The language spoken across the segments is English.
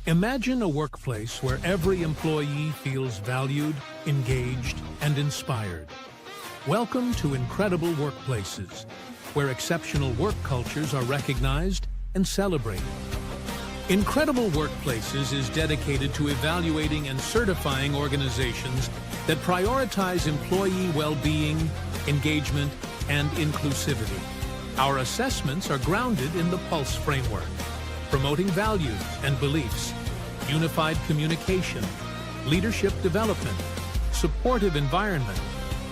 Imagine a workplace where every employee feels valued, engaged, and inspired. Welcome to Incredible Workplaces, where exceptional work cultures are recognized and celebrated. Incredible Workplaces is dedicated to evaluating and certifying organizations that prioritize employee well-being, engagement, and inclusivity. Our assessments are grounded in the PULSE framework, promoting values and beliefs, unified communication, leadership development, supportive environment,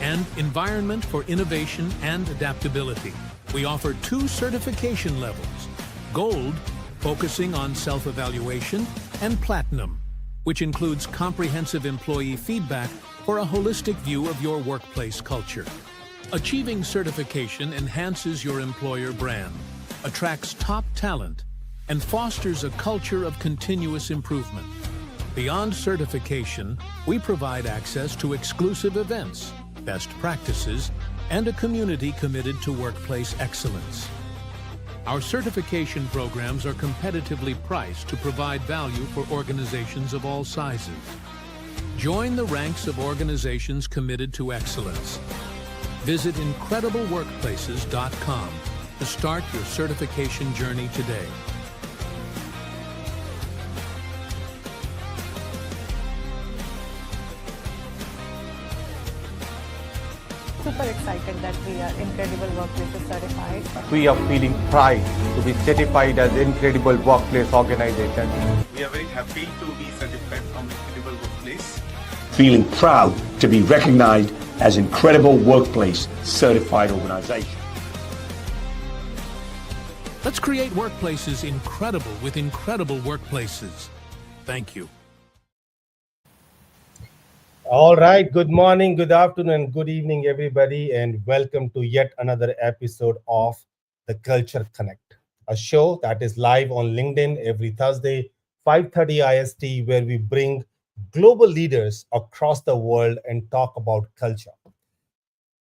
and environment for innovation and adaptability. We offer 2 certification levels: Gold, focusing on self-evaluation, and Platinum, which includes comprehensive employee feedback for a holistic view of your workplace culture. Achieving certification enhances your employer brand, attracts top talent, and fosters a culture of continuous improvement. Beyond certification, we provide access to exclusive events, best practices, and a community committed to workplace excellence. Our certification programs are competitively priced to provide value for organizations of all sizes. Join the ranks of organizations committed to excellence. Visit IncredibleWorkplaces.com to start your certification journey today. Super excited that we are Incredible Workplaces certified. We are feeling pride to be certified as Incredible Workplace Organization. We are very happy to be certified from Incredible Workplace. Feeling proud to be recognized as Incredible Workplace Certified Organization. Let's create workplaces incredible with Incredible Workplaces. Thank you. All right. Good morning, good afternoon, and good evening, everybody, and welcome to yet another episode of The Culture Connect, a show that is live on LinkedIn every Thursday, 5:30 IST, where we bring global leaders across the world and talk about culture.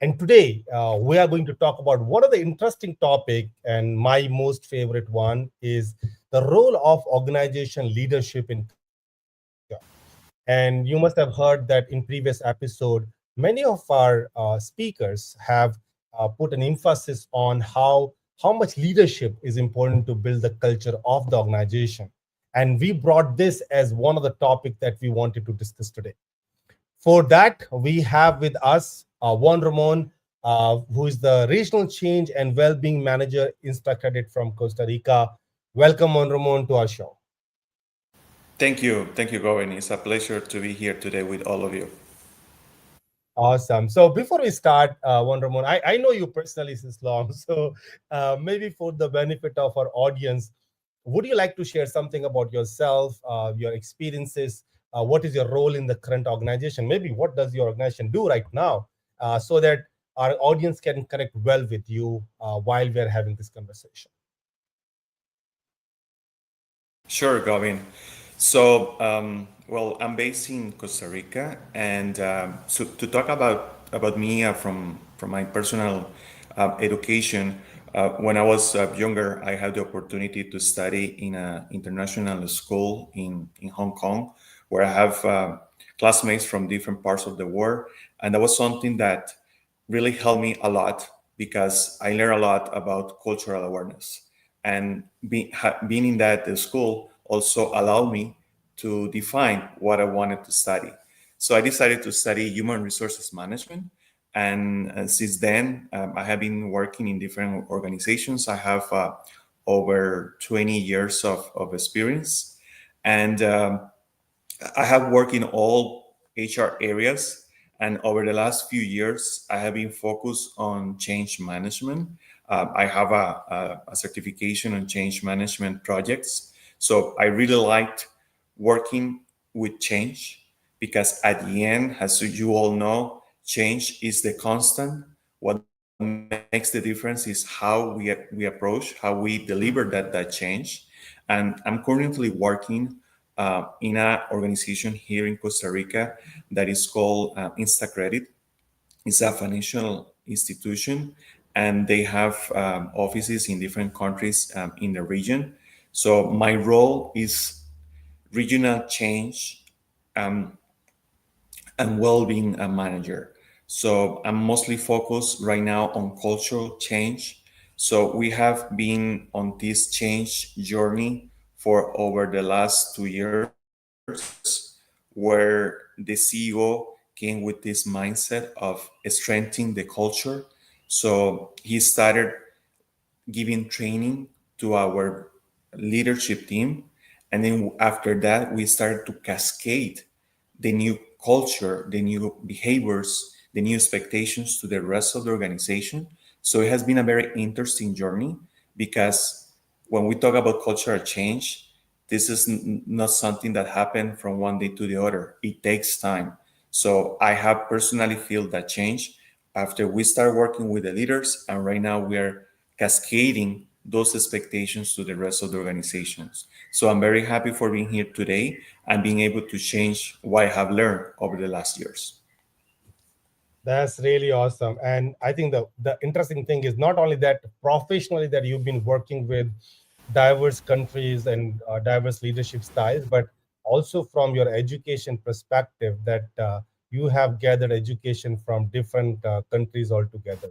And today, we are going to talk about one of the interesting topic, and my most favorite one is the role of organization leadership in culture. And you must have heard that in previous episode, many of our speakers have put an emphasis on how much leadership is important to build the culture of the organization. And we brought this as one of the topics that we wanted to discuss today. For that, we have with us Juan-Ramon, who is the Regional Change and Wellbeing Manager, Insta-Credit from Costa Rica. Welcome, Juan-Ramon, to our show. Thank you, Gavin. It's a pleasure to be here today with all of you. Awesome. So before we start, Juan-Ramon, I know you personally since long, so maybe for the benefit of our audience, would you like to share something about yourself, your experiences? What is your role in the current organization? Maybe what does your organization do right now, so that our audience can connect well with you while we're having this conversation? Sure, Gavin. So, well, I'm based in Costa Rica, and so to talk about me from my personal education, when I was younger, I had the opportunity to study in an international school in Hong Kong, where I have classmates from different parts of the world, and that was something that really helped me a lot because I learned a lot about cultural awareness, and being in that school also allowed me to define what I wanted to study. So I decided to study human resources management. And since then, I have been working in different organizations. I have over 20 years of experience. And I have worked in all HR areas. And over the last few years, I have been focused on change management. I have a certification on change management projects. So I really liked working with change because at the end, as you all know, change is the constant. What makes the difference is how we approach, how we deliver that change. And I'm currently working in an organization here in Costa Rica that is called Insta-Credit. It's a financial institution, and they have offices in different countries in the region. So my role is regional change, um, and well-being manager. So I'm mostly focused right now on cultural change. So we have been on this change journey for over the last 2 years, where the CEO came with this mindset of strengthening the culture. So he started giving training to our leadership team. And then after that, we started to cascade the new culture, the new behaviors, the new expectations to the rest of the organization. So it has been a very interesting journey because when we talk about cultural change, this is not something that happened from one day to the other. It takes time. So I have personally felt that change after we start working with the leaders, and right now we are cascading those expectations to the rest of the organizations. So I'm very happy for being here today and being able to change what I have learned over the last years. That's really awesome. And I think the interesting thing is not only that professionally that you've been working with diverse countries and diverse leadership styles, but also from your education perspective that you have gathered education from different countries altogether.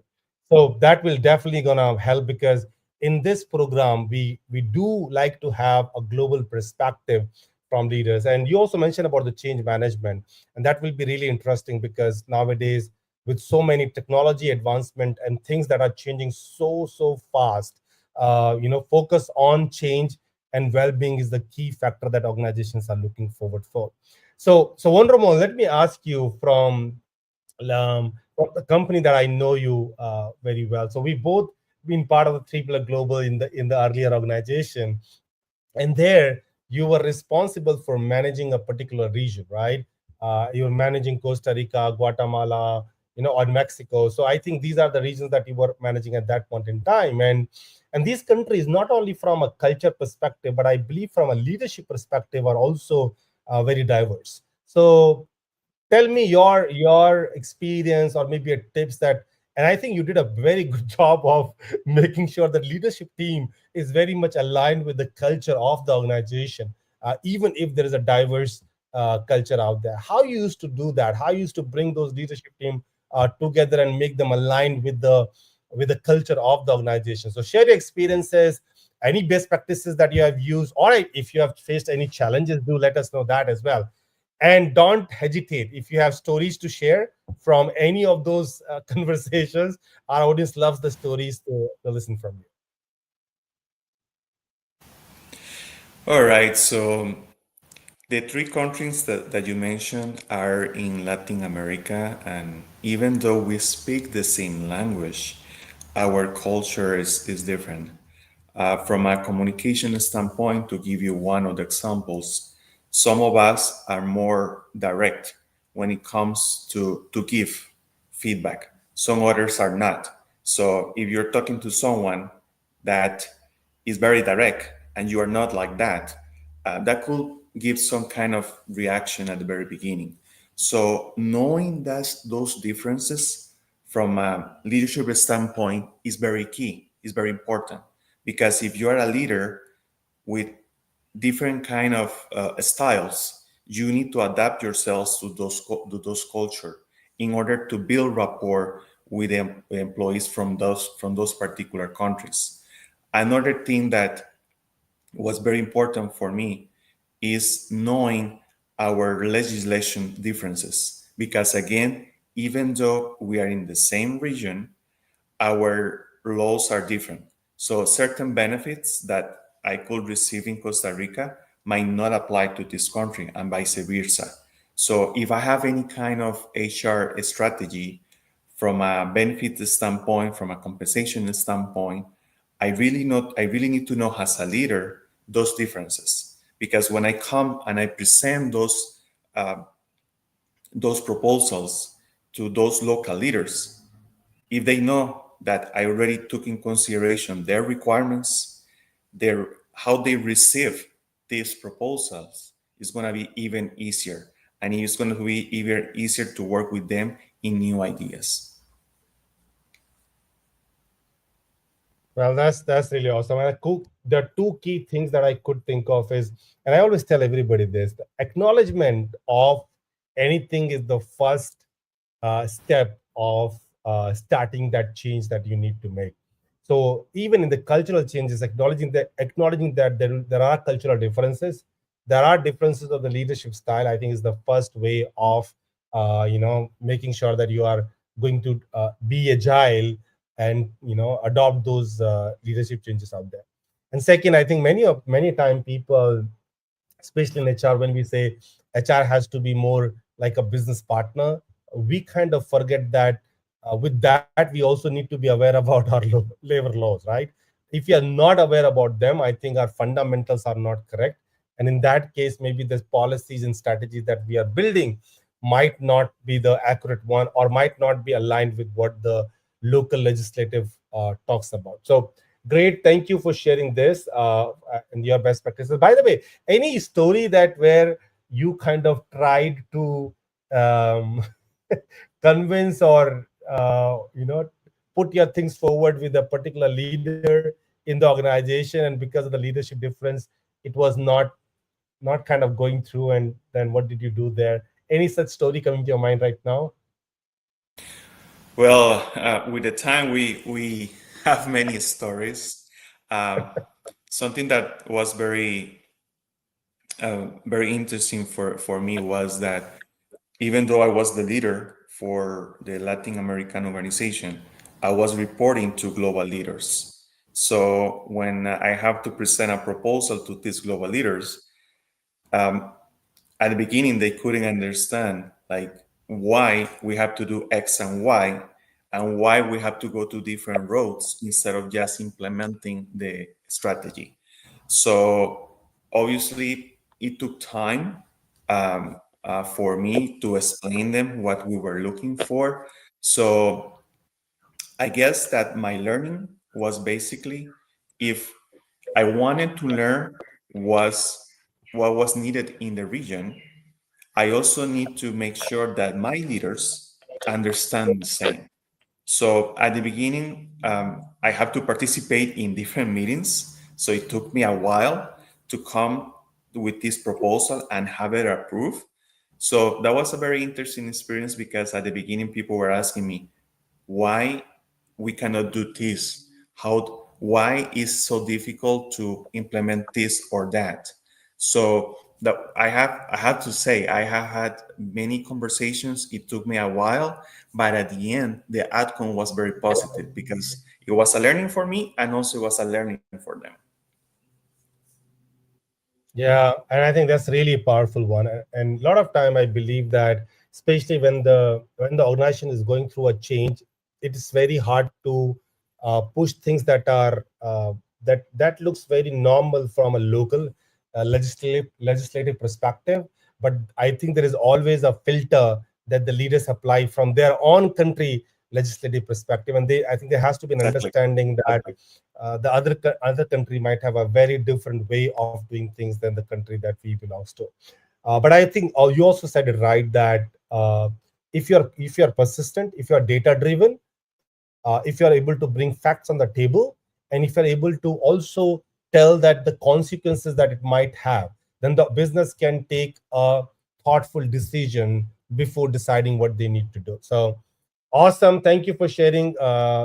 So that will definitely gonna help because in this program we do like to have a global perspective from leaders. And you also mentioned about the change management, and that will be really interesting because nowadays with so many technology advancement and things that are changing so fast, focus on change and well-being is the key factor that organizations are looking forward for. So Juan-Ramon, let me ask you from the company that I know you very well. So we both been part of the Three Pillar Global in the earlier organization, and there you were responsible for managing a particular region, right? You were managing Costa Rica, Guatemala, or Mexico. So I think these are the regions that you were managing at that point in time. And these countries, not only from a culture perspective, but I believe from a leadership perspective, are also very diverse. So tell me your experience or maybe a tips that, and I think you did a very good job of making sure that leadership team is very much aligned with the culture of the organization, even if there is a diverse culture out there. How you used to do that? How you used to bring those leadership team together and make them aligned with the culture of the organization? So share your experiences, any best practices that you have used, or if you have faced any challenges, do let us know that as well. And don't hesitate if you have stories to share from any of those conversations. Our audience loves the stories to listen from you. All right. So the three countries that you mentioned are in Latin America, and even though we speak the same language, our culture is different. From a communication standpoint, to give you one of the examples, some of us are more direct when it comes to give feedback. Some others are not. So if you're talking to someone that is very direct and you are not like that, that could give some kind of reaction at the very beginning. So knowing that those differences from a leadership standpoint is very key, is very important. Because if you are a leader with different kind of styles, you need to adapt yourselves to those culture in order to build rapport with the employees from those particular countries. Another thing that was very important for me is knowing our legislation differences, because again, even though we are in the same region, our laws are different. So certain benefits that I could receive in Costa Rica might not apply to this country, and vice versa. So if I have any kind of HR strategy from a benefit standpoint, from a compensation standpoint, I really need to know as a leader those differences, because when I come and I present those proposals to those local leaders, if they know that I already took in consideration their requirements, their how they receive these proposals, it's going to be even easier, and it's going to be even easier to work with them in new ideas. Well, that's really awesome. And the two key things that I could think of is, and I always tell everybody this: the acknowledgement of anything is the first step of starting that change that you need to make. So even in the cultural changes, acknowledging that there are cultural differences, there are differences of the leadership style. I think is the first way of making sure that you are going to be agile and adopt those leadership changes out there. And second, I think many time people, especially in HR, when we say HR has to be more like a business partner, we kind of forget that with that, we also need to be aware about our labor laws, right? If you are not aware about them, I think our fundamentals are not correct. And in that case, maybe the policies and strategies that we are building might not be the accurate one or might not be aligned with what the local legislative talks about. So great. Thank you for sharing this and your best practices. By the way, any story that where you kind of tried to um, convince or put your things forward with a particular leader in the organization, and because of the leadership difference it was not kind of going through, and then what did you do there? Any such story coming to your mind right now? Well, with the time, we have many stories. Um, Something that was very interesting for me was that even though I was the leader for the Latin American organization, I was reporting to global leaders. So when I have to present a proposal to these global leaders, um, at the beginning they couldn't understand like why we have to do X and why we have to go to different roads instead of just implementing the strategy. So obviously it took time for me to explain them what we were looking for. So I guess that my learning was basically if I wanted to learn was what was needed in the region, I also need to make sure that my leaders understand the same. So at the beginning, I have to participate in different meetings. So it took me a while to come with this proposal and have it approved. So that was a very interesting experience because at the beginning, people were asking me, why we cannot do this, why is so difficult to implement this or that. So that I have to say I have had many conversations. It took me a while, but at the end the outcome was very positive because it was a learning for me and also it was a learning for them. Yeah, and I think that's really a powerful one. And a lot of time, I believe that, especially when the organization is going through a change, it is very hard to push things that are that looks very normal from a local legislative perspective. But I think there is always a filter that the leaders apply from their own country legislative perspective, and I think there has to be an Exactly. understanding that the other country might have a very different way of doing things than the country that we belongs to. But I think you also said it right that if you're persistent, if you're data driven, if you're able to bring facts on the table, and if you're able to also tell that the consequences that it might have, then the business can take a thoughtful decision before deciding what they need to do. So awesome. Thank you for sharing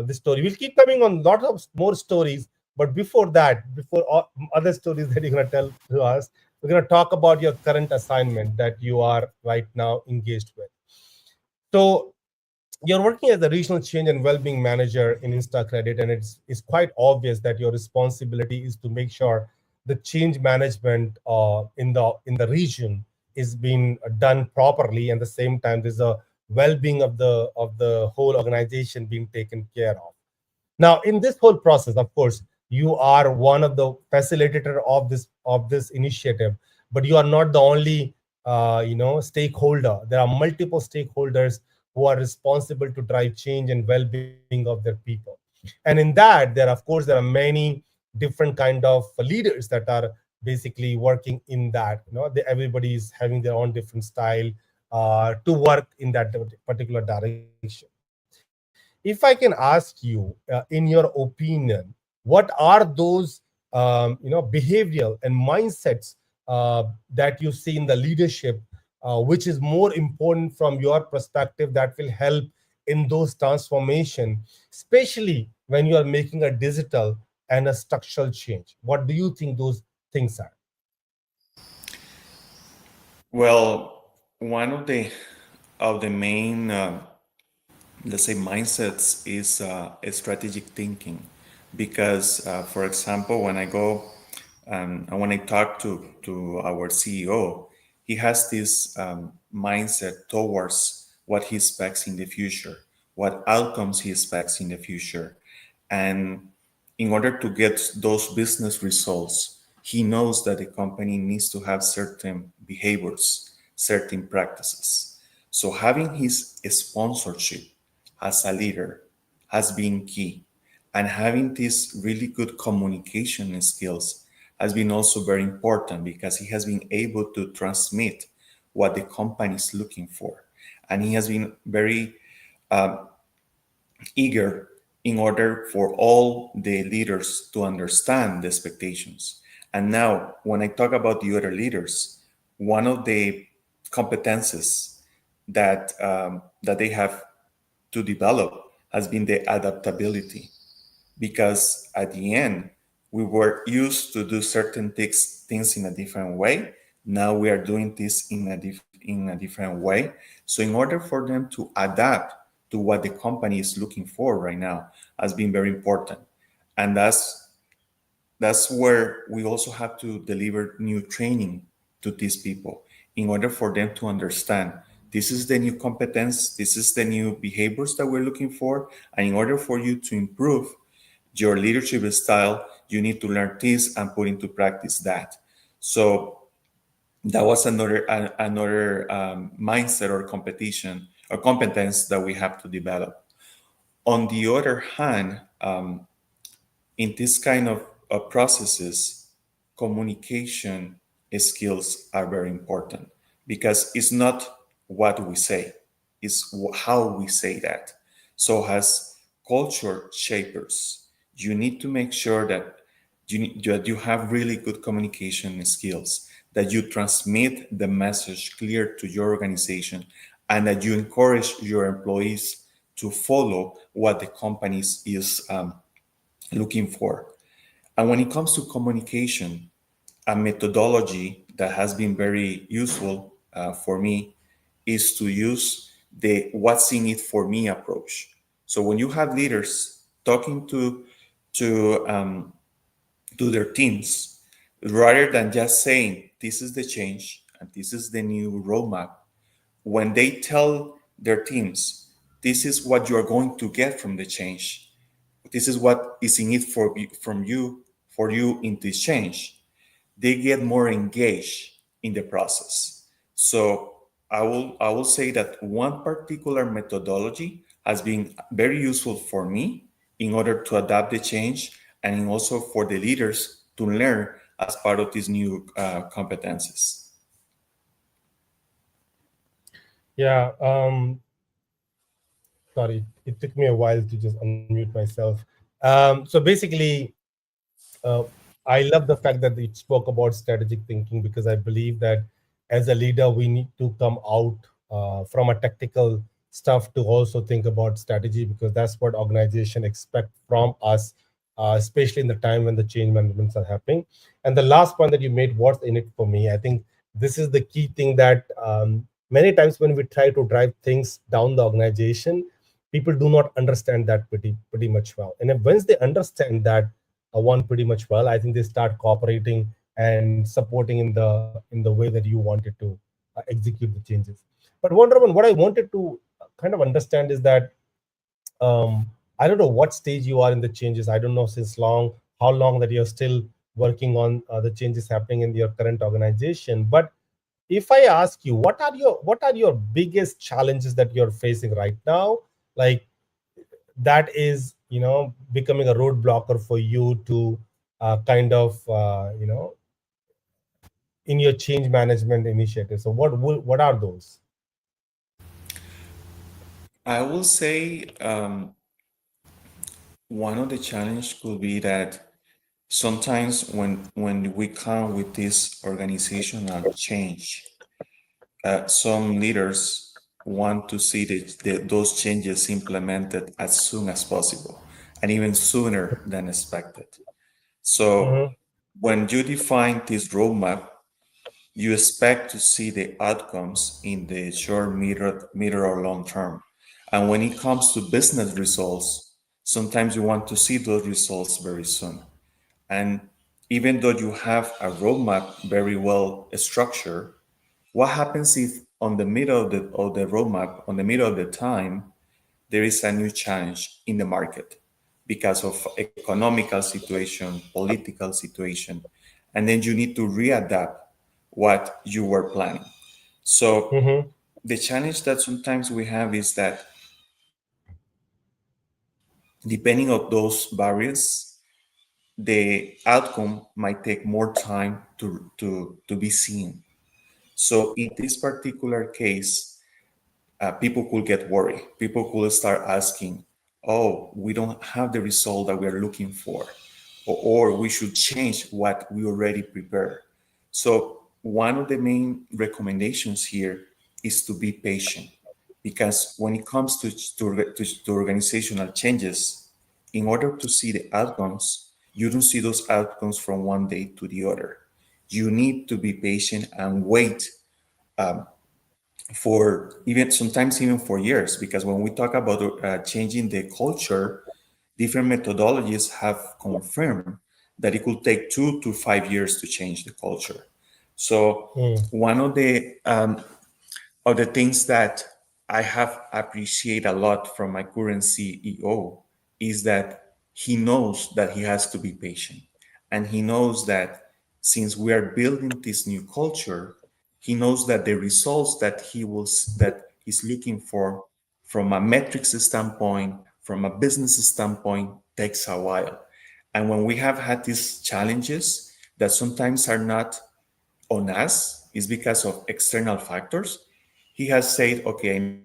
this story. We'll keep coming on lots of more stories. But before that, before other stories that you're going to tell to us, we're going to talk about your current assignment that you are right now engaged with. So you're working as a regional change and well-being manager in InstaCredit, and it's quite obvious that your responsibility is to make sure the change management in the region is being done properly, and at the same time there's a well-being of the whole organization being taken care of. Now, in this whole process, of course, you are one of the facilitator of this initiative, but you are not the only stakeholder. There are multiple stakeholders who are responsible to drive change and well-being of their people. And in that, there are many different kind of leaders that are basically working in that. Everybody is having their own different style to work in that particular direction. If I can ask you, in your opinion, what are those behavioral and mindsets that you see in the leadership, which is more important from your perspective, that will help in those transformation, especially when you are making a digital and a structural change? What do you think those things are? Well, one of the main let's say mindsets is strategic thinking, because for example, when I go and when I talk to our CEO, he has this mindset towards what he expects in the future, what outcomes he expects in the future. And in order to get those business results, he knows that the company needs to have certain behaviors, certain practices. So having his sponsorship as a leader has been key. And having these really good communication skills has been also very important, because he has been able to transmit what the company is looking for. And he has been very eager in order for all the leaders to understand the expectations. And now, when I talk about the other leaders, one of the competences that they have to develop has been the adaptability, because at the end we were used to do certain things in a different way. Now we are doing this in a different way. So in order for them to adapt to what the company is looking for right now has been very important. And that's where we also have to deliver new training to these people in order for them to understand this is the new competence, this is the new behaviors that we're looking for. And in order for you to improve your leadership style, you need to learn this and put into practice that. So that was another mindset or competition or competence that we have to develop. On the other hand, in this kind of processes, communication skills are very important, because it's not what we say, it's how we say that. So as culture shapers, you need to make sure that that you have really good communication skills, that you transmit the message clear to your organization, and that you encourage your employees to follow what the company is looking for. And when it comes to communication, a methodology that has been very useful for me is to use the what's in it for me approach. So when you have leaders talking to to their teams, rather than just saying this is the change and this is the new roadmap, when they tell their teams this is what you are going to get from the change, this is what is in it for you in this change, they get more engaged in the process. So I will say that one particular methodology has been very useful for me in order to adapt the change, and also for the leaders to learn as part of these new competences. Yeah. Sorry, it took me a while to just unmute myself. So basically, uh, I love the fact that it spoke about strategic thinking, because I believe that as a leader, we need to come out from a tactical stuff to also think about strategy, because that's what organization expect from us, especially in the time when the change managements are happening. And the last point that you made, what's in it for me, I think this is the key thing that many times when we try to drive things down the organization, people do not understand that pretty much well. And then once they understand that one pretty much well, I think they start cooperating and supporting in the way that you wanted to execute the changes. But Wonderman, what I wanted to kind of understand is that I don't know what stage you are in the changes. I don't know since long how long that you're still working on the changes happening in your current organization. But if I ask you, what are your biggest challenges that you're facing right now? Like that is becoming a roadblocker for you to kind of in your change management initiative. So what are those? I will say one of the challenge could be that sometimes when we come with this organizational change, some leaders want to see those changes implemented as soon as possible and even sooner than expected. So Mhm. when you define this roadmap, you expect to see the outcomes in the short, middle or long term. And when it comes to business results, sometimes you want to see those results very soon. And even though you have a roadmap very well structured, what happens if on the middle of the roadmap, on the middle of the time, there is a new challenge in the market because of economical situation, political situation, and then you need to readapt what you were planning. So Mhm. the challenge that sometimes we have is that depending on those barriers, the outcome might take more time to be seen. So in this particular case, people could get worried. People could start asking, oh, we don't have the result that we're looking for, or we should change what we already prepared. So, one of the main recommendations here is to be patient because when it comes to organizational changes, in order to see the outcomes, you don't see those outcomes from one day to the other. You need to be patient and wait for even sometimes even for years because when we talk about changing the culture, different methodologies have confirmed that it could take 2 to 5 years to change the culture. So Mm. one of the things that I have appreciated a lot from my current CEO is that he knows that he has to be patient. And he knows that since we are building this new culture, he knows that the results that he's looking for from a metrics standpoint, from a business standpoint, takes a while. And when we have had these challenges that sometimes are not on us is because of external factors. He has said, okay, I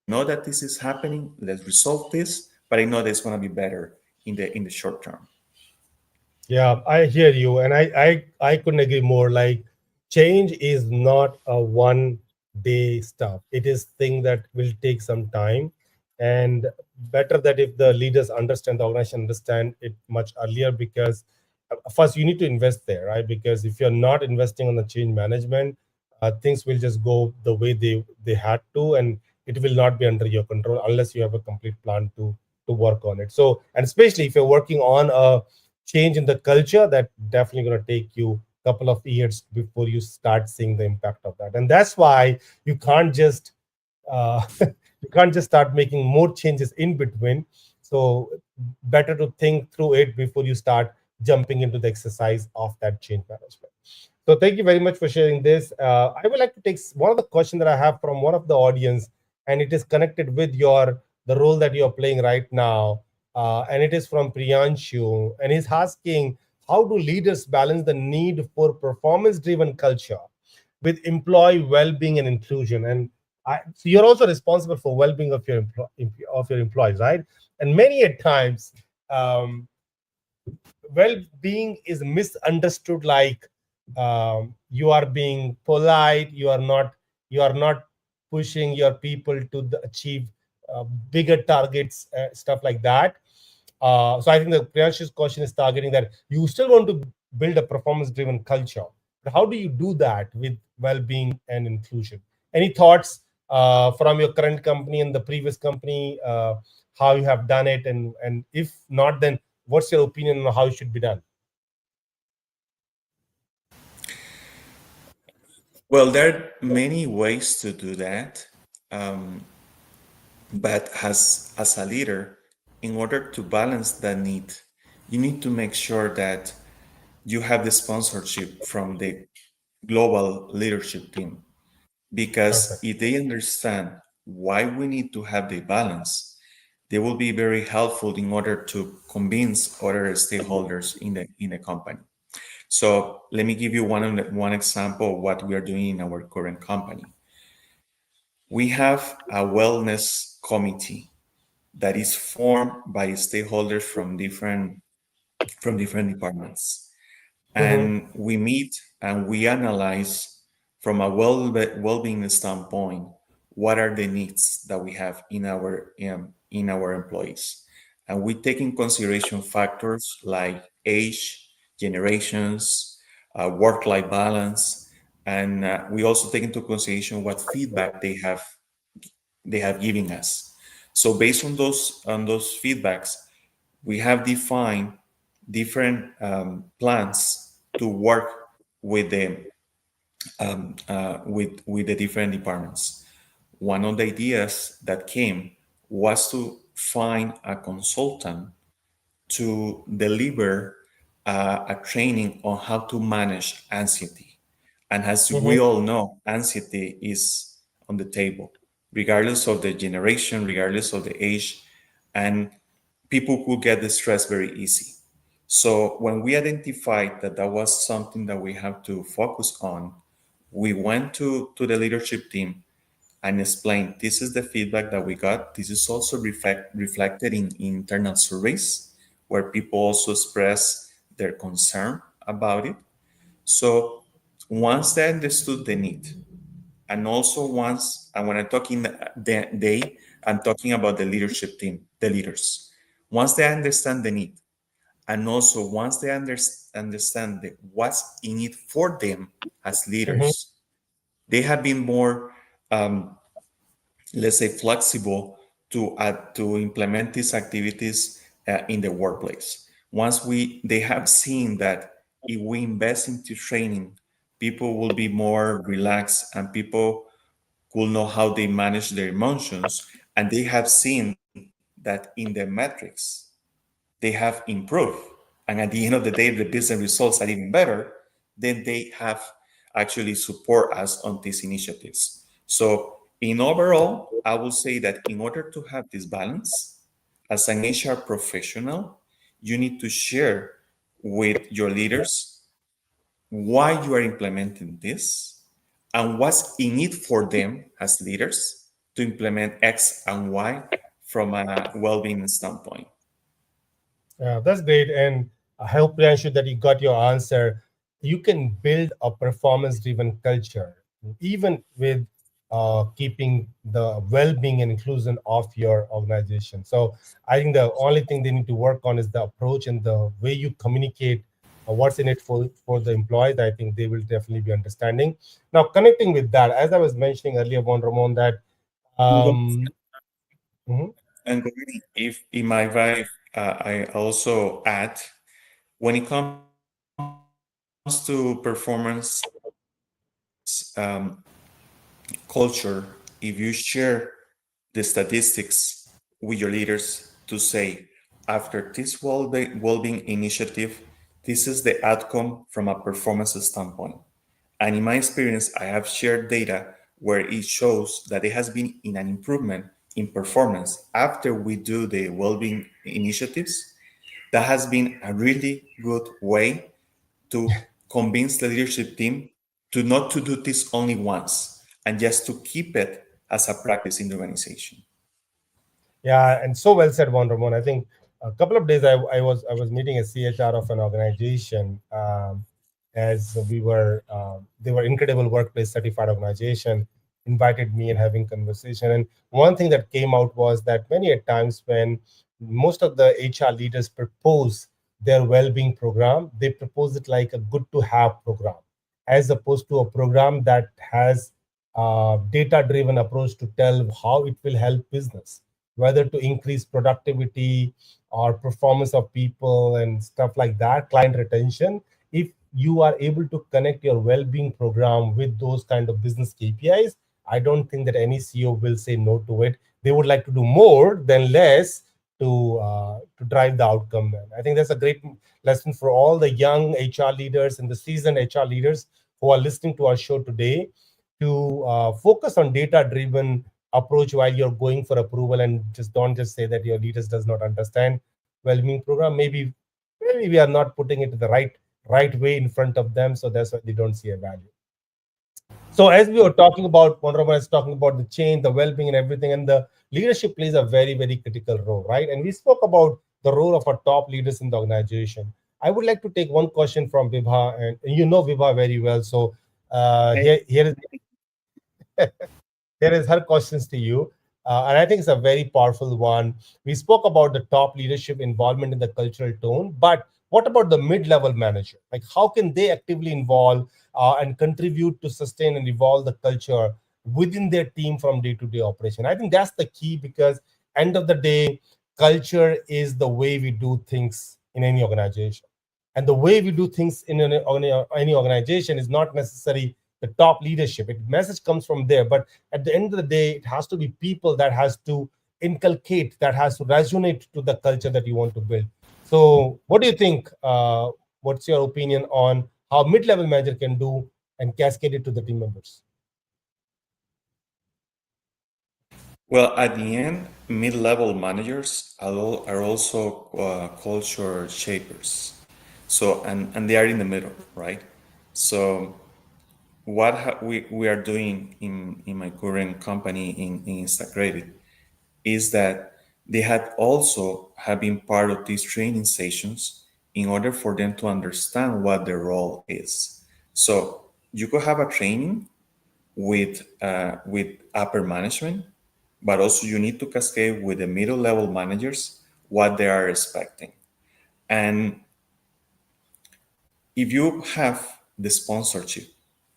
know that this is happening. Let's resolve this, but I know that it's going to be better in the short term. Yeah, I hear you, and I couldn't agree more. Like, change is not a one day stuff. It is thing that will take some time, and better that if the leaders understand, the organization understand it much earlier, because first you need to invest there, right? Because if you're not investing on the change management, things will just go the way they had to, and it will not be under your control unless you have a complete plan to work on it. So, and especially if you're working on a change in the culture, that definitely going to take you a couple of years before you start seeing the impact of that. And that's why you can't just you can't just start making more changes in between. So better to think through it before you start jumping into the exercise of that change management. So thank you very much for sharing this. I would like to take one of the questions that I have from one of the audience, and it is connected with your the role that you're playing right now. And it is from Priyanshu, and he's asking, how do leaders balance the need for performance-driven culture with employee well-being and inclusion? And so you're also responsible for well-being of your of your employees, right? And many at times, um, well-being is misunderstood like you are being polite, you are not pushing your people to achieve bigger targets, stuff like that. So I think the Priyanshu's question is targeting that you still want to build a performance driven culture, but how do you do that with well-being and inclusion? Any thoughts from your current company and the previous company, how you have done it, and if not, then what's your opinion on how it should be done? Well, there are many ways to do that, um, but as a leader, in order to balance that need, you need to make sure that you have the sponsorship from the global leadership team. Because Perfect. if they understand why we need to have the balance, they will be very helpful in order to convince other stakeholders in the company. So let me give you one example of what we are doing in our current company. We have a wellness committee that is formed by stakeholders from different from different departments, Mm-hmm. and we meet and we analyze from a well-being standpoint what are the needs that we have in our employees, and we take in consideration factors like age, generations, work-life balance, and we also take into consideration what feedback they have given us. So based on those feedbacks, we have defined different plans to work with the with the different departments. One of the ideas that came was to find a consultant to deliver a training on how to manage anxiety. And as we Mm-hmm. all know, anxiety is on the table, regardless of the generation, regardless of the age, and people could get the stress very easy. So when we identified that that was something that we have to focus on, we went to the leadership team and explained this is the feedback that we got. This is also reflected in internal surveys where people also express their concern about it. So once they understood the need, and also once, and when I'm talking they, I'm talking about the leadership team, the leaders. Once they understand the need, and also once they understand what's in it for them as Mm-hmm. leaders, they have been more, um, let's say, flexible to implement these activities in the workplace. Once they have seen that if we invest into training, people will be more relaxed and people will know how they manage their emotions, and they have seen that in the metrics they have improved, and at the end of the day the business results are even better, then they have actually support us on these initiatives. So in overall, I will say that in order to have this balance as an HR professional, you need to share with your leaders why you are implementing this and what's in it for them as leaders to implement X and Y from a well-being standpoint. Yeah, that's great. And I hope, Priyanshu, that you got your answer. You can build a performance driven culture, even with keeping the well being and inclusion of your organization. So I think the only thing they need to work on is the approach and the way you communicate what's in it for the employees. I think they will definitely be understanding. Now, connecting with that, as I was mentioning earlier, Juan-Ramon, that um, mhm, And if in my life, I also add, when it comes to performance culture, if you share the statistics with your leaders to say, after this well-being initiative, this is the outcome from a performance standpoint. And in my experience, I have shared data where it shows that there has been in an improvement in performance after we do the well-being initiatives. That has been a really good way to convince the leadership team to not to do this only once and just to keep it as a practice in the organization. yeah, and so well said, Juan Ramon. I think a couple of days I was meeting a CHR of an organization, as we were they were incredible workplace certified organization, invited me and having conversation. And one thing that came out was that many a times when most of the HR leaders propose their well-being program, they propose it like a good to have program, as opposed to a program that has data-driven approach to tell how it will help business, whether to increase productivity or performance of people and stuff like that, client retention. If you are able to connect your well-being program with those kind of business KPIs, I don't think that any CEO will say no to it. They would like to do more than less to drive the outcome. And I think that's a great lesson for all the young HR leaders and the seasoned HR leaders who are listening to our show today, to focus on data-driven approach while you're going for approval, and just don't just say that your leaders does not understand well-being program. Maybe we are not putting it the right way in front of them, so that's why they don't see a value. So as we were talking about, Monroe is talking about the change, the well-being and everything, and the leadership plays a very, very critical role, right? And we spoke about the role of our top leaders in the organization. I would like to take one question from Vibha, and you know Vibha very well. So here is her questions to you. And I think it's a very powerful one. We spoke about the top leadership involvement in the cultural tone, but what about the mid-level manager? Like, how can they actively involve and contribute to sustain and evolve the culture within their team from day-to-day operation? I think that's the key, because end of the day, culture is the way we do things in any organization. And the way we do things in any organization is not necessarily the top leadership. It message comes from there, but at the end of the day, it has to be people that has to inculcate, that has to resonate to the culture that you want to build. So what do you think? What's your opinion on how mid-level manager can do and cascade it to the team members? Well, at the end, mid-level managers are also culture shapers. So, and they are in the middle, right? So what we are doing in my current company in Instacredit is that they had also have been part of these training sessions in order for them to understand what their role is. So you could have a training with upper management, but also you need to cascade with the middle level managers what they are expecting. And if you have the sponsorship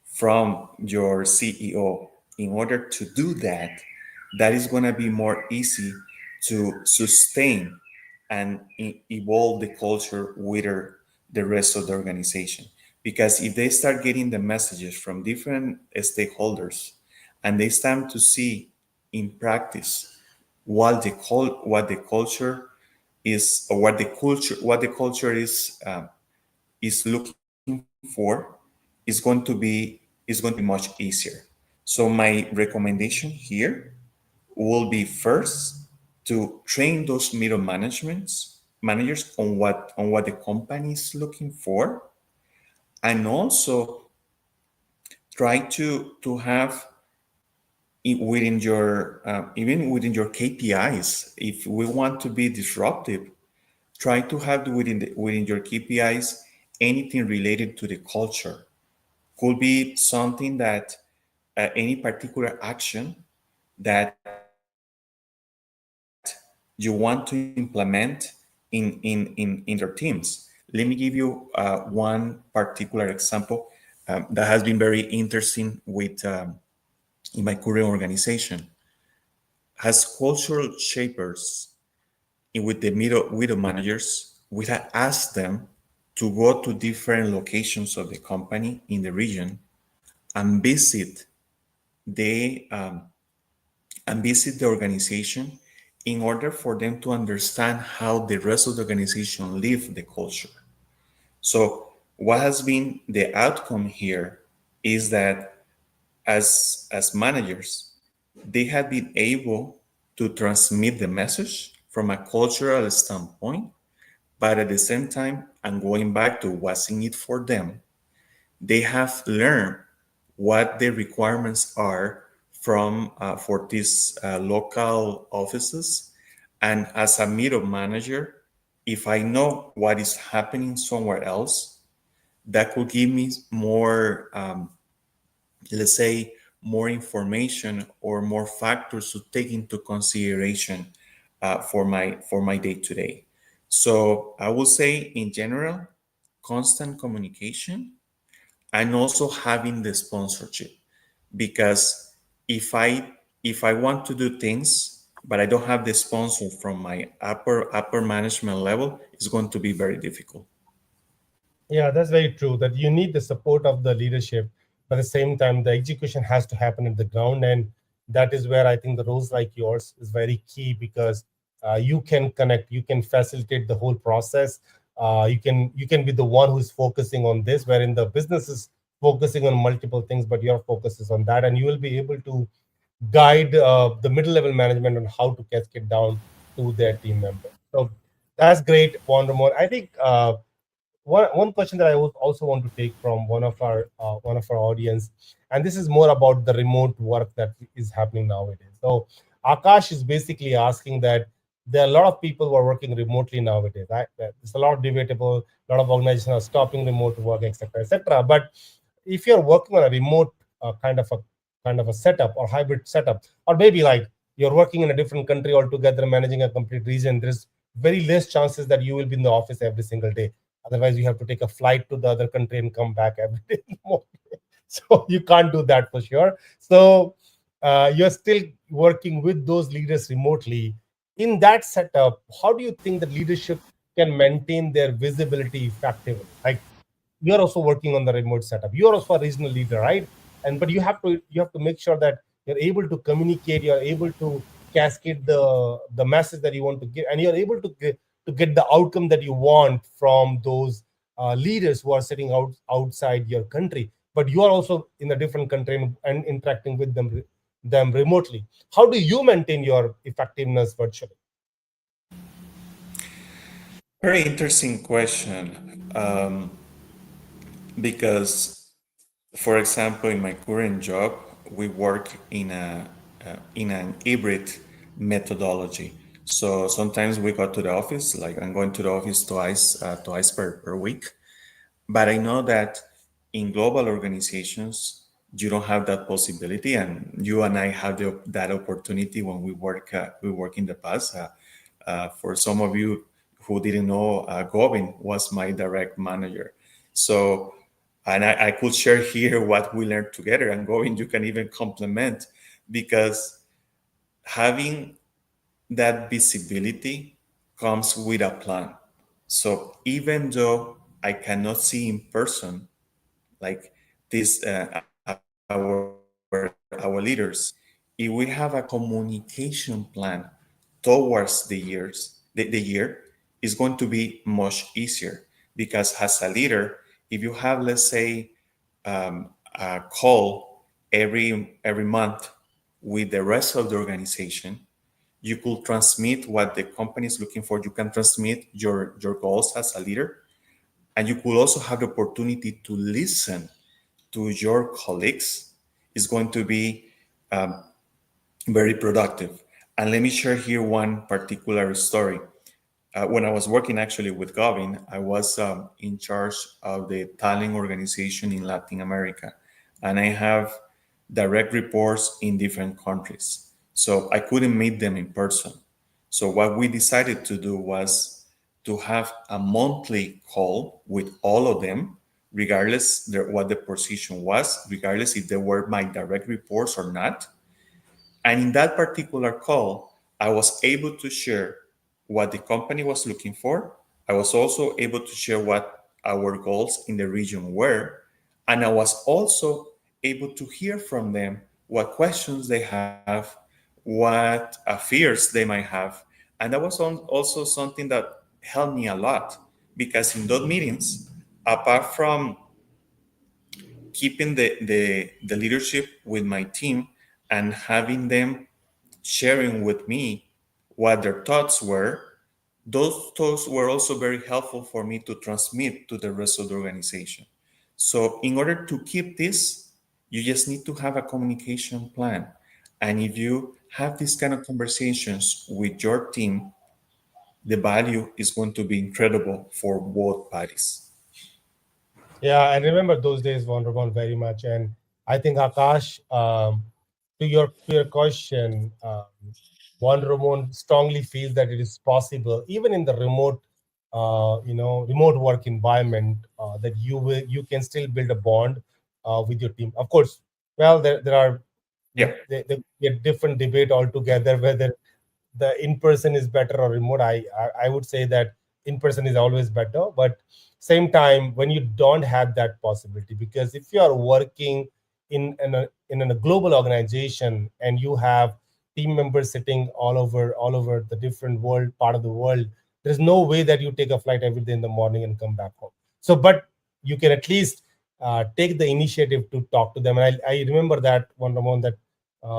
from your CEO in order to do that, that is going to be more easy to sustain and evolve the culture with the rest of the organization. Because if they start getting the messages from different stakeholders and they start to see in practice what the culture is, or what the culture is looking for, is going to be much easier. So my recommendation here will be first to train those middle managers on what the company is looking for, and also try to have within your even within your KPIs. If we want to be disruptive, try to have within your KPIs anything related to the culture. Could be something that any particular action that you want to implement in your teams. Let me give you one particular example that has been very interesting in my current organization. As cultural shapers with the middle managers, we have asked them to go to different locations of the company in the region and the um, visit the organization in order for them to understand how the rest of the organization live the culture. So what has been the outcome here is that as managers, they have been able to transmit the message from a cultural standpoint, but at the same time, and going back to what's in it for them, they have learned what the requirements are from for these local offices. And as a middle manager, if I know what is happening somewhere else, that could give me more, let's say, more information or more factors to take into consideration for my day to day. So I will say, in general, constant communication, and also having the sponsorship. Because if I want to do things but I don't have the sponsor from my upper management level, it's going to be very difficult. Yeah, that's very true. That you need the support of the leadership, but at the same time, the execution has to happen at the ground, and that is where I think the roles like yours is very key, because you can connect, you can facilitate the whole process. You can be the one who's focusing on this, wherein the business is focusing on multiple things, but your focus is on that, and you will be able to guide the middle level management on how to cascade down to their team members. So that's great, Juan-Ramon. I think. One question that I would also want to take from one of our audience, and this is more about the remote work that is happening nowadays. So Akash is basically asking that there are a lot of people who are working remotely nowadays. Right? There's a lot of debatable, a lot of organizations are stopping remote work, etc., etc. But if you're working on a remote kind of a setup or hybrid setup, or maybe like you're working in a different country altogether, managing a complete region, there's very less chances that you will be in the office every single day. Otherwise, you have to take a flight to the other country and come back every day in the morning. So you can't do that for sure. So you're still working with those leaders remotely. In that setup, how do you think that leadership can maintain their visibility effectively? Like, you're also working on the remote setup, you're also a regional leader, right? And but you have to make sure that you're able to communicate, you're able to cascade the message that you want to give, and you're able to get the outcome that you want from those leaders who are sitting outside your country, but you are also in a different country and interacting with them remotely. How do you maintain your effectiveness virtually? Very interesting question. Because, for example, in my current job, we work in an hybrid methodology. So sometimes we go to the office, like I'm going to the office twice per week. But I know that in global organizations, you don't have that possibility, and you and I have that opportunity when we work in the past. For some of you who didn't know, Govin was my direct manager. So, and I could share here what we learned together. And Govin, you can even compliment, because having that visibility comes with a plan. So even though I cannot see in person, like this, our leaders, if we have a communication plan towards the year, is going to be much easier, because as a leader, if you have, let's say, a call every month with the rest of the organization, you could transmit what the company is looking for. You can transmit your goals as a leader, and you could also have the opportunity to listen to your colleagues. Is going to be um, very productive. And let me share here one particular story. When I was working actually with Govin, I was in charge of the talent organization in Latin America, and I have direct reports in different countries. So I couldn't meet them in person. So what we decided to do was to have a monthly call with all of them, regardless what the position was, regardless if they were my direct reports or not. And in that particular call, I was able to share what the company was looking for. I was also able to share what our goals in the region were. And I was also able to hear from them what questions they have, what fears they might have. And that was also something that helped me a lot, because in those meetings, apart from keeping the leadership with my team and having them sharing with me what their thoughts were, those thoughts were also very helpful for me to transmit to the rest of the organization. So, in order to keep this, you just need to have a communication plan. And if you have these kind of conversations with your team, the value is going to be incredible for both parties. Yeah, I remember those days, Juan-Ramon, very much. And I think, Akash, to your question, Juan-Ramon strongly feels that it is possible, even in the remote work environment, that you can still build a bond with your team. Of course, well, there are Yeah. a different debate altogether whether the in person is better or remote. I would say that in person is always better, but same time, when you don't have that possibility, because if you are working in a global organization and you have team members sitting all over the different part of the world, there's no way that you take a flight every day in the morning and come back home. So but you can at least take the initiative to talk to them. And I remember that one, Ramon, that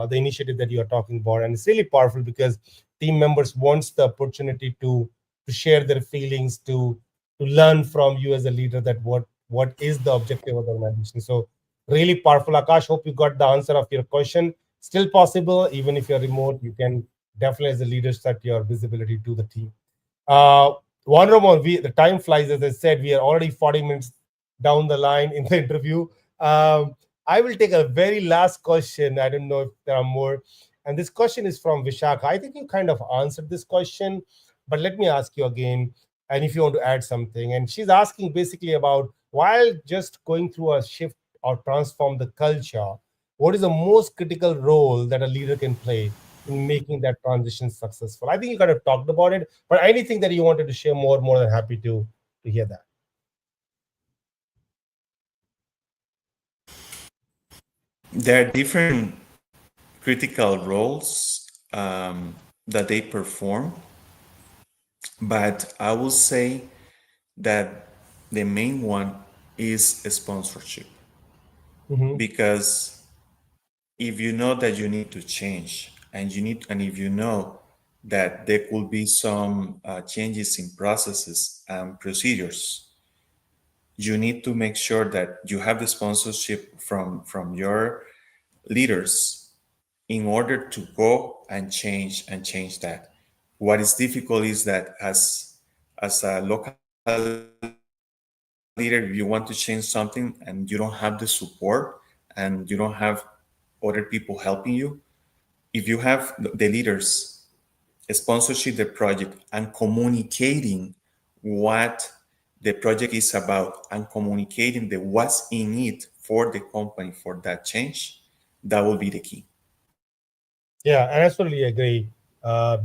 the initiative that you are talking about, and it's really powerful because team members wants the opportunity to share their feelings, to learn from you as a leader, that what is the objective of the organization. So really powerful. Akash, hope you got the answer of your question. Still possible, even if you're remote, you can definitely as a leader set your visibility to the team. Uh, Juan-Ramon, the time flies. As I said, we are already 40 minutes down the line in the interview. I will take a very last question. I don't know if there are more. And this question is from Vishaka. I think you kind of answered this question, but let me ask you again. And if you want to add something, and she's asking basically about while just going through a shift or transform the culture, what is the most critical role that a leader can play in making that transition successful? I think you kind of talked about it, but anything that you wanted to share more than happy to hear that. There are different critical roles that they perform, but I will say that the main one is a sponsorship. Mhm. Because if you know that you need to change and if you know that there could be some changes in processes and procedures, you need to make sure that you have the sponsorship from your leaders in order to go and change that. What is difficult is that as a local leader, if you want to change something and you don't have the support and you don't have other people helping you, if you have the leaders sponsorship the project and communicating what the project is about and communicating the what's in it for the company for that change, that will be the key. Yeah, and I absolutely agree.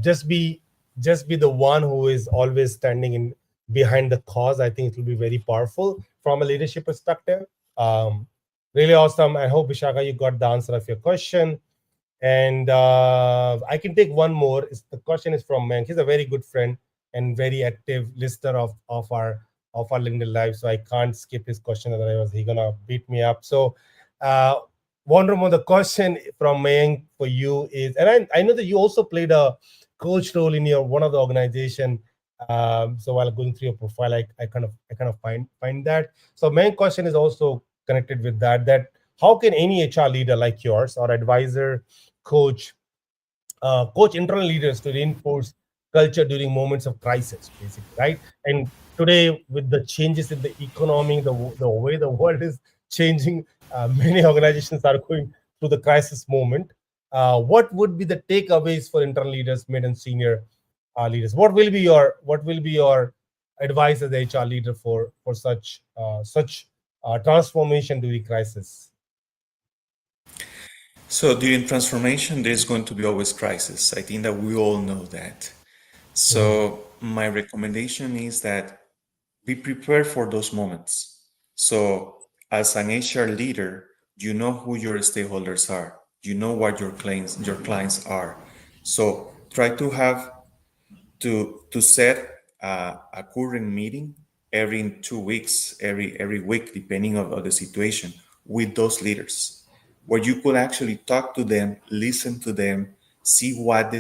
Just be the one who is always standing in behind the cause. I think it will be very powerful from a leadership perspective. Um, Really awesome. I hope Vishaka, you got the answer of your question. And I can take one more. The question is from Mank. He's a very good friend and very active listener of our LinkedIn Live. So I can't skip his question, otherwise he's gonna beat me up. So uh, Wondermo, the question from Mayank for you is, and I know that you also played a coach role in your one of the organization. So while going through your profile, I kind of find that. So main question is also connected with that. That how can any HR leader like yours or advisor, coach, coach internal leaders to reinforce culture during moments of crisis, basically, right? And today, with the changes in the economy, the way the world is changing, many organizations are going through the crisis moment. What would be the takeaways for internal leaders, mid and senior leaders? What will be your advice as a HR leader for such transformation during crisis? So during transformation, there's going to be always crisis. I think that we all know that. Mhm. So my recommendation is that be prepared for those moments. So as an HR leader, you know who your stakeholders are. You know what your clients are. So try to have to set a current meeting every 2 weeks, every week, depending on the situation, with those leaders, where you could actually talk to them, listen to them, see what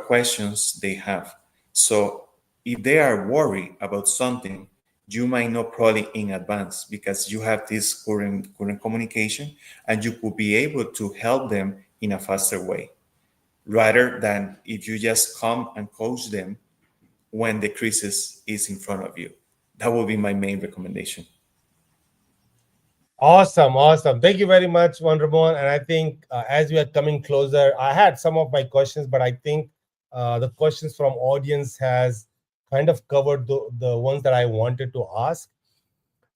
questions they have. So if they are worried about something, you might know probably in advance because you have this current communication, and you could be able to help them in a faster way rather than if you just come and coach them when the crisis is in front of you. That will be my main recommendation. Awesome, awesome. Thank you very much, Juan Ramon. And I think as we are coming closer, I had some of my questions, but I think the questions from audience has kind of covered the ones that I wanted to ask.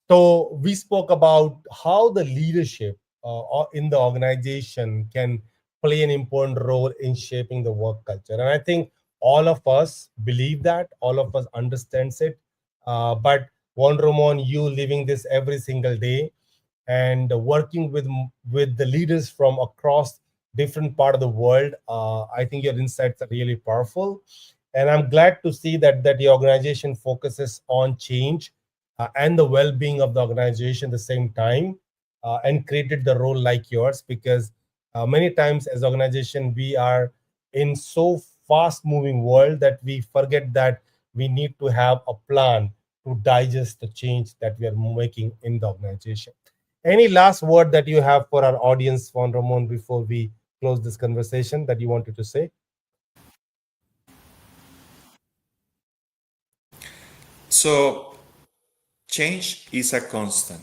So we spoke about how the leadership in the organization can play an important role in shaping the work culture. And I think all of us believe that, all of us understands it. But Juan Ramon, you living this every single day and working with the leaders from across different part of the world, I think your insights are really powerful, and I'm glad to see that the organization focuses on change and the well-being of the organization at the same time, and created the role like yours, because many times as organization we are in so fast moving world that we forget that we need to have a plan to digest the change that we are making in the organization. Any last word that you have for our audience, Juan Ramon, before we close this conversation that you wanted to say? So, change is a constant.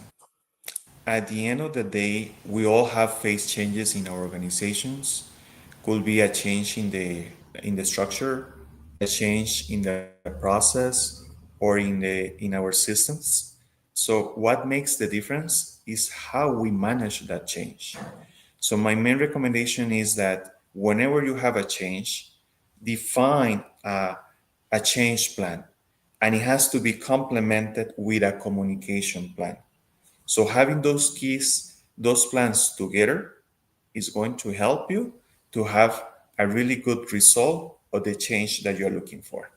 At the end of the day, we all have faced changes in our organizations. Could be a change in the structure, a change in the process, or in our systems. So what makes the difference is how we manage that change. So my main recommendation is that whenever you have a change, define a change plan, and it has to be complemented with a communication plan. So having those plans together is going to help you to have a really good result of the change that you're looking for.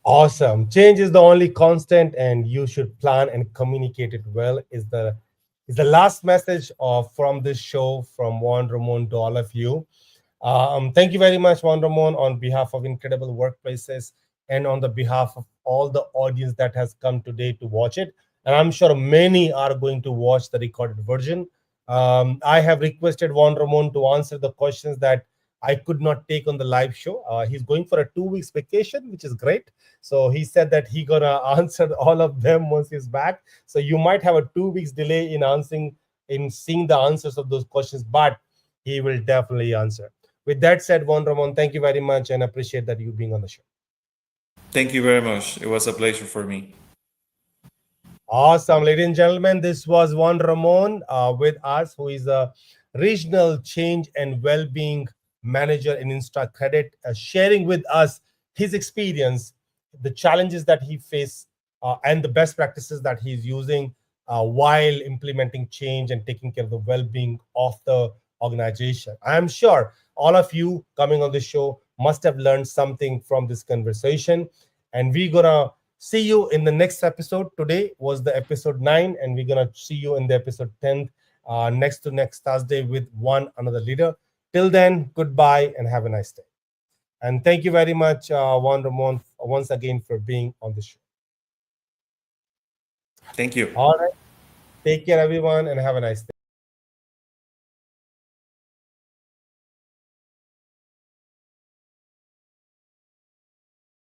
Awesome. Change is the only constant, and you should plan and communicate it well. Is the last message of from this show from Juan-Ramon to all of you. Thank you very much, Juan-Ramon, on behalf of Incredible Workplaces and on the behalf of all the audience that has come today to watch it. And I'm sure many are going to watch the recorded version. I have requested Juan-Ramon to answer the questions that I could not take on the live show. He's going for a 2 weeks vacation, which is great. So he said that he gonna answer all of them once he's back. So you might have a 2 weeks delay in seeing the answers of those questions, but he will definitely answer. With that said, Juan-Ramon, thank you very much and appreciate that you being on the show. Thank you very much. It was a pleasure for me. Awesome, ladies and gentlemen. This was Juan-Ramon with us, who is a regional change and well-being manager in InstaCredit, sharing with us his experience, the challenges that he faced, and the best practices that he's using while implementing change and taking care of the well-being of the organization. I'm sure all of you coming on the show must have learned something from this conversation, and we're gonna see you in the next episode. Today was the episode 9, and we're gonna see you in the episode 10 next Thursday with one another leader. Till then, goodbye and have a nice day. And thank you very much, Juan-Ramon, once again for being on the show. Thank you. All right. Take care, everyone, and have a nice day.